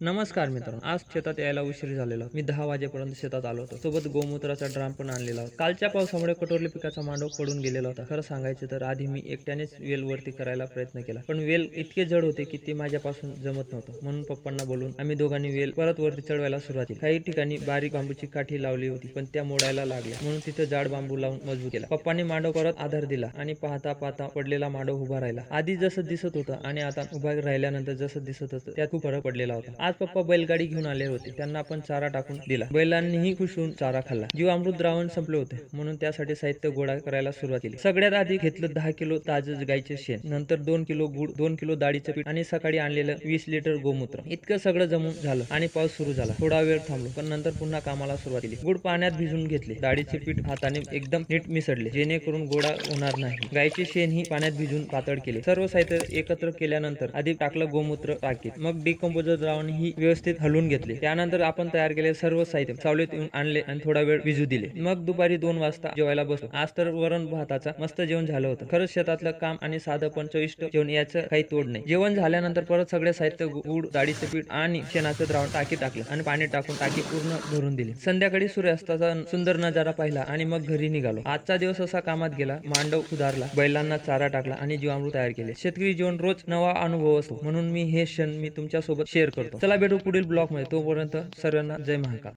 नमस्कार मित्रांनो, आज शेतात यायला उशीर झालेला. मी 10 वाजेपर्यंत शेतात आलो होतो. सोबत गोमूत्राचा ड्राम पण आणलेला होता. कालच्या पावसामुळे कटोरली पिकाचा मांडव पडून गेलेला होता. खरं सांगायचं तर आधी मी एकट्यानेच वेल वरती करायला प्रयत्न केला, पण वेल इतके जड होते की ते माझ्यापासून जमत नव्हतं. म्हणून पप्पांना बोलून आम्ही दोघांनी वेल परत वरती चढवायला सुरुवात केली. काही ठिकाणी बारीक बांबूची काठी लावली होती, पण त्या मोडायला लागल्या, म्हणून तिथे जाड बांबू लावून मजबूत केला. पप्पांनी मांडव परत आधार दिला आणि पाहता पाहता पडलेला मांडव उभा राहिला. आधी जसं दिसत होतं आणि आता उभा राहिल्यानंतर जसं दिसत होतं त्यात खूप फरक पडलेला होता. आज पप्पा बैलगाडी घेऊन आले होते. त्यांना पण चारा टाकून दिला. बैलांनीही खुश होऊन चारा खाल्ला. जीवामृत द्रावण संपले होते, म्हणून त्यासाठी साहित्य गोळा करायला सुरुवात केली. सगळ्यात आधी घेतलं 10 किलो ताजं गाईचे शेण, नंतर 2 किलो गुळ, 2 किलो डाळीचं पीठ आणि सकाळी आणलेलं 20 लिटर गोमूत्र. इतकं सगळं जमून झालं आणि पाऊस सुरू झाला. थोडा वेळ थांबलो, पण नंतर पुन्हा कामाला सुरुवात केली. गुळ पाण्यात भिजून घेतले. डाळीचे पीठ हाताने एकदम नीट मिसळले, जेणेकरून गोळा होणार नाही. गाईचे शेण ही पाण्यात भिजून पातळ केले. सर्व साहित्य एकत्र केल्यानंतर आधी टाकलं गोमूत्र टाकीत, मग डिकंपोजर द्रावण ही व्यवस्थित हलवून घेतले. त्यानंतर आपण तयार केलेले सर्व साहित्य सावलीत येऊन आणले आणि थोडा वेळ भिजू दिले. मग दुपारी 2 वाजता जेवायला बसलो. आज तर वरण भाताचा मस्त जेवण झालं होतं. खरंच शेतातलं काम आणि साधं पण चविष्ट जेवण याचं काही तोड नाही. जेवण झाल्यानंतर परत सगळे साहित्य गुळ, डाळीचे पीठ आणि शेणाचं द्रावण टाकीत टाकलं आणि पाणी टाकून टाकी पूर्ण भरून दिली. संध्याकाळी सूर्यास्ताचा सुंदर नजारा पाहिला आणि मग घरी निघालो. आजचा दिवस असा कामात गेला. मांडव सुधारला, बैलांना चारा टाकला आणि जीवामृत तयार केले. शेतकरी जीवन रोज नवा अनुभव असतो, म्हणून मी हे क्षण तुमच्या सोबत शेअर करतो. चला भेटू पुढील ब्लॉग मध्ये. तोपर्यंत सर्वांना जय महाकाल.